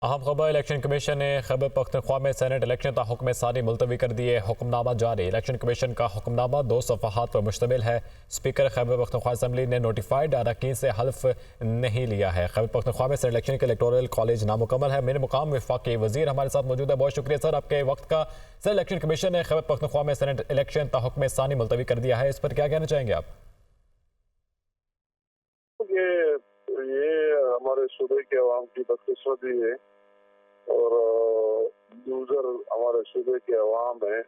अहम खबर election commission ने खैबर पख्तनख्वा में सेनेट इलेक्शन का हुक्म सानी मुलतवी कर दिए। हुक्मनामा जारी। इलेक्शन कमीशन का हुक्मनामा 2 सफ़हात पर मुश्तमिल है। स्पीकर खैबर पख्तनख्वा असम्बली ने नोटिफाइड अरकान से हल्फ नहीं लिया है। खैबर पख्तनख्वा में सेनेट इलेक्शन के इलेक्टोरल कॉलेज नामुकम्मल है। मेरे मुकाम वफाकी वजीर हमारे साथ मौजूद है। बहुत शुक्रिया सर आपके वक्त का। सर, इलेक्शन कमीशन ने खैबर पख्तनख्वा में सेनेट इलेक्शन का हुक्म सानी मुलतवी कर दिया है, इस पर क्या कहना चाहेंगे आप? ये हमारे सूबे के अवाम की बदकिस्मती है और यूजर हमारे सूबे के अवाम है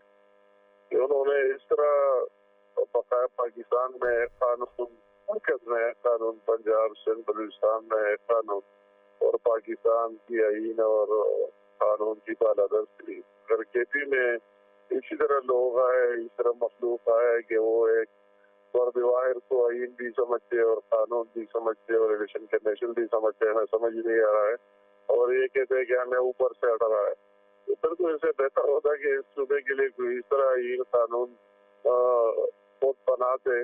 कि उन्होंने इस तरह बकाया पाकिस्तान में है कानून, मरकज में है कानून, पंजाब सिंध बलूचिस्तान में है कानून और पाकिस्तान की आईन और कानून की बालादस्ती। अगर केपी में इसी तरह लोग आए, इस तरह मखलूक आए कि वो एक फर्द वाहिद को आईन भी समझते और कानून भी समझते और इलेक्शन कमीशन भी समझते हैं, हमें समझ नहीं आ रहा है और ये कहते हैं कि हमें ऊपर से हट रहा है। तो फिर तो इससे बेहतर होता है कि इस सूबे के लिए कोई इस तरह आईन कानून खुद बनाते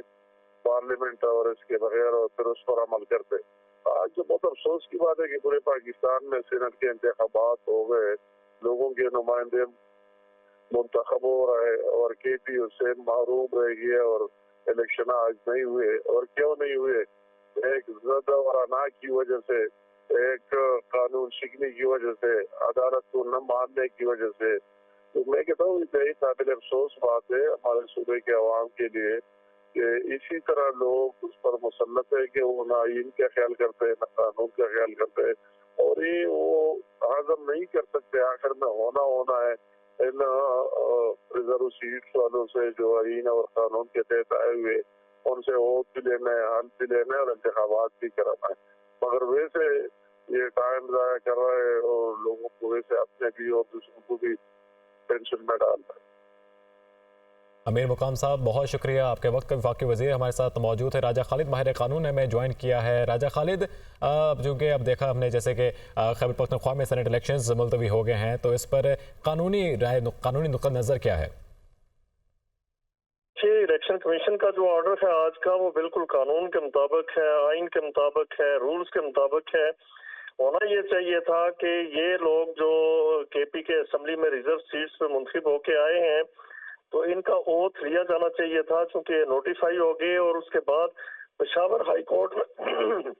पार्लियामेंट और इसके बगैर और फिर उस पर अमल करते। आज जो बहुत अफसोस की बात है कि पूरे पाकिस्तान में सीनेट के इंतखाबात हो गए, लोगों के नुमाइंदे मुंतखब हो रहे और केपी उससे महरूम रह गया और इलेक्शन आज नहीं हुए। और क्यों नहीं हुए? एक जद और अना की वजह से, एक कानून शिकने की वजह से, अदालत को न मानने की वजह से। तो मैं कहता हूँ यही काबिल अफसोस बात है हमारे सूबे के अवाम के लिए कि इसी तरह लोग उस पर मुसल्लत है कि वो ना आईन का ख्याल करते हैं, ना कानून का ख्याल करते हैं और ये वो हजम नहीं कर सकते। आखिर में होना है इन रिजर्व सीट्स वालों से जो आईन और कानून के तहत आए हुए, उनसे वोट भी लेना है, हल भी लेना है और इंतखाबात भी कराना है। मगर वैसे ये टाइम जाया कर रहा है और लोगों को वैसे अपने भी और दूसरों को भी टेंशन में डाल रहा है। अमीर मुकाम साहब, बहुत शुक्रिया आपके वक्त का। वफाकी वजीर हमारे साथ मौजूद है। राजा खालिद माहिर कानून ने हमें ज्वाइन किया है। राजा खालिद, चूँकि अब देखा हमने जैसे कि खैबर पख्तनख्वा में सेनेट इलेक्शंस मुलतवी हो गए हैं, तो इस पर कानूनी राय, कानूनी नुक्ता नज़र क्या है? इलेक्शन कमीशन का जो ऑर्डर है आज का, वो बिल्कुल कानून के मुताबिक है, आइन के मुताबिक है, रूल्स के मुताबिक है। होना ये चाहिए था कि ये लोग जो केपी के असेंबली में रिजर्व सीट्स पे मुंतखब होके आए हैं, तो इनका ओथ लिया जाना चाहिए था, चूंकि नोटिफाई हो गए और उसके बाद पेशावर हाई कोर्ट में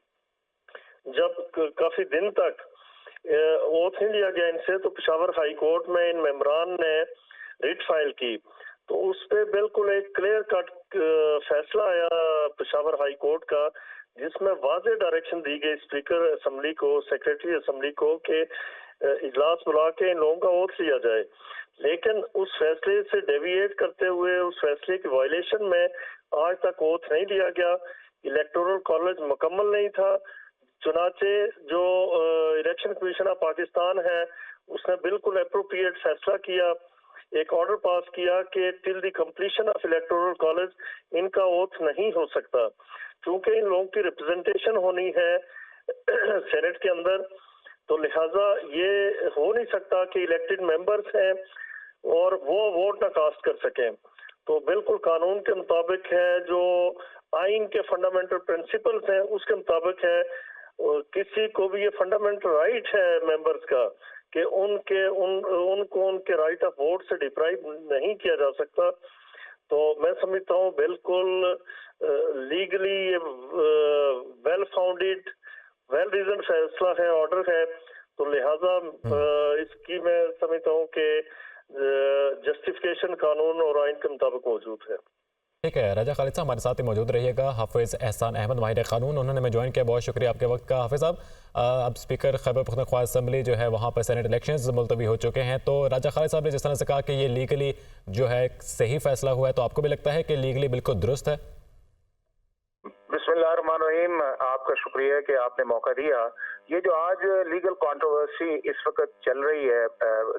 जब काफी दिन तक ओथ नहीं लिया गया इनसे, तो पेशावर हाई कोर्ट में इन मेंबरान ने रिट फाइल की। तो उस पे बिल्कुल एक क्लियर कट फैसला आया पेशावर हाई कोर्ट का, जिसमें वाज़ेह डायरेक्शन दी गई स्पीकर असेंबली को, सेक्रेटरी असेंबली को कि इजलास बुला के इन लोगों का ओथ लिया जाए। लेकिन उस फैसले से डेविएट करते हुए, उस फैसले की वायलेशन में आज तक ओथ नहीं लिया गया। इलेक्टोरल कॉलेज मुकम्मल नहीं था। चुनाचे जो इलेक्शन कमीशन ऑफ पाकिस्तान है, उसने बिल्कुल अप्रोप्रिएट फैसला किया, एक ऑर्डर पास किया कि till the completion of electoral college इनका ओथ नहीं हो सकता, क्योंकि इन लोगों की रिप्रेजेंटेशन होनी है सेनेट के अंदर। तो लिहाजा ये हो नहीं सकता कि इलेक्टेड मेंबर्स हैं और वो वोट ना कास्ट कर सकें। तो बिल्कुल कानून के मुताबिक है, जो आइन के फंडामेंटल प्रिंसिपल्स हैं उसके मुताबिक है। और किसी को भी ये फंडामेंटल राइट है मेंबर्स का कि उनको उनके राइट ऑफ वोट से डिप्राइव नहीं किया जा सकता। तो मैं समझता हूँ बिल्कुल legally well founded, well reason फैसला है, ऑर्डर है। तो लिहाजा इसकी मैं समझता हूँ कि जस्टिफिकेशन कानून और आइन के मुताबिक मौजूद है। ठीक है, राजा खालिद साहब हमारे साथ ही मौजूद रहिएगा। हाफिज़ एहसान अहमद माहिर कानून, उन्होंने हमें ज्वाइन किया। बहुत शुक्रिया आपके वक्त का हाफिज़ साहब। अब स्पीकर खैबर पख्तनख्वा असम्बली जो है वहाँ पर सेनेट इलेक्शंस मुलतवी हो चुके हैं। तो राजा खालिद साहब ने जिस तरह से कहा कि ये लीगली जो है सही फैसला हुआ है, तो आपको भी लगता है कि लीगली बिल्कुल दुरुस्त है? बिस्मिल्लाहिर्रहमानिर्रहीम। आपका शुक्रिया कि आपने मौका दिया। ये जो आज लीगल कंट्रोवर्सी इस वक्त चल रही है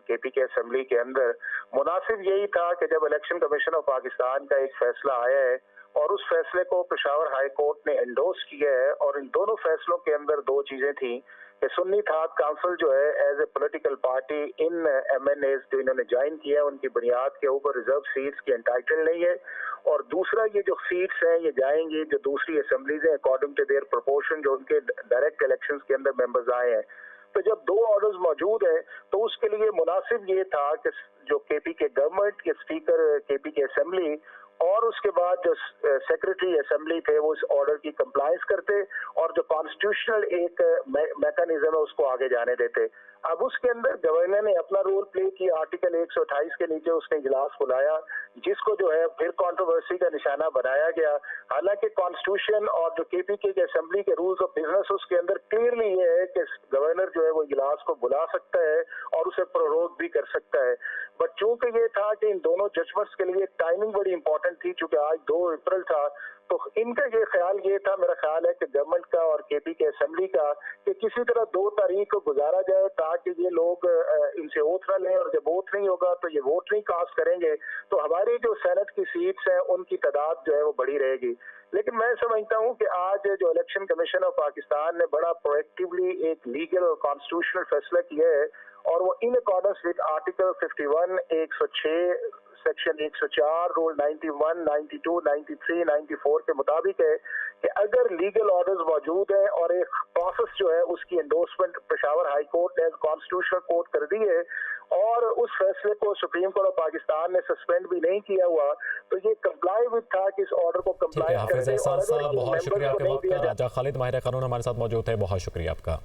केपी के असेंबली के अंदर, मुनासिब यही था कि जब इलेक्शन कमीशन ऑफ पाकिस्तान का एक फैसला आया है और उस फैसले को पेशावर हाई कोर्ट ने एंडोर्स किया है, और इन दोनों फैसलों के अंदर दो चीजें थी कि सुन्नी थाक काउंसिल जो है as a political party in MNAs जो इन्होंने ज्वाइन किया है उनकी बुनियाद के ऊपर रिजर्व सीट्स की एंटाइटल नहीं है। और दूसरा, ये जो सीट्स हैं ये जाएंगी जो दूसरी असेंबलीज हैं अकॉर्डिंग टू देयर प्रोपोर्शन, जो उनके डायरेक्ट इलेक्शंस के अंदर मेंबर्स आए हैं। तो जब दो ऑर्डर्स मौजूद हैं तो उसके लिए मुनासिब ये था कि जो केपी के गवर्नमेंट के स्पीकर, केपी के असेंबली और उसके बाद जो सेक्रेटरी असेंबली थे वो इस ऑर्डर की कंप्लायंस करते और जो कॉन्स्टिट्यूशनल एक मैकेनिज्म है उसको आगे जाने देते। अब उसके अंदर गवर्नर ने अपना रोल प्ले किया, आर्टिकल 128 के नीचे उसने इजलास बुलाया जिसको जो है फिर कंट्रोवर्सी का निशाना बनाया गया। हालांकि कॉन्स्टिट्यूशन और जो केपीके के असेंबली के रूल्स ऑफ बिजनेस उसके अंदर क्लियरली ये है कि गवर्नर जो है वो इजलास को बुला सकता है और उसे प्रोरोग भी कर सकता है। बट चूंकि ये था कि इन दोनों जजमेंट्स के लिए टाइमिंग बड़ी इंपॉर्टेंट थी, चूंकि आज 2 अप्रैल था, तो इनका ये ख्याल ये था, मेरा ख्याल है कि गवर्नमेंट का और केपी के असेंबली का, कि किसी तरह 2 तारीख को गुजारा जाए ताकि ये लोग इनसे ओथ न लें और जब ओथ नहीं होगा तो ये वोट नहीं कास्ट करेंगे तो हमारी जो सेनेट की सीट्स हैं उनकी तादाद जो है वो बढ़ी रहेगी। लेकिन मैं समझता हूं कि आज जो इलेक्शन कमीशन ऑफ पाकिस्तान ने बड़ा प्रोएक्टिवली एक लीगल और कॉन्स्टिट्यूशनल फैसला किया है और वो in accordance with article 51, 106, section 104, rule 91, 92, 93, 94 के मुताबिक है कि अगर लीगल ऑर्डर्स मौजूद है और एक प्रोसेस जो है उसकी एंडोर्समेंट पेशावर हाई कोर्ट ने कॉन्स्टिट्यूशनल कोर्ट कर दी है और उस फैसले को सुप्रीम कोर्ट ऑफ पाकिस्तान ने सस्पेंड भी नहीं किया हुआ, तो ये कंप्लाई विद था कि इस ऑर्डर को ठीक है, कंप्लाई हाफिज एहसान साहब, बहुत शुक्रिया आपके वक्त का। कर दे। राजा खालिद माहिर कानून हमारे साथ मौजूद है, बहुत शुक्रिया आपका।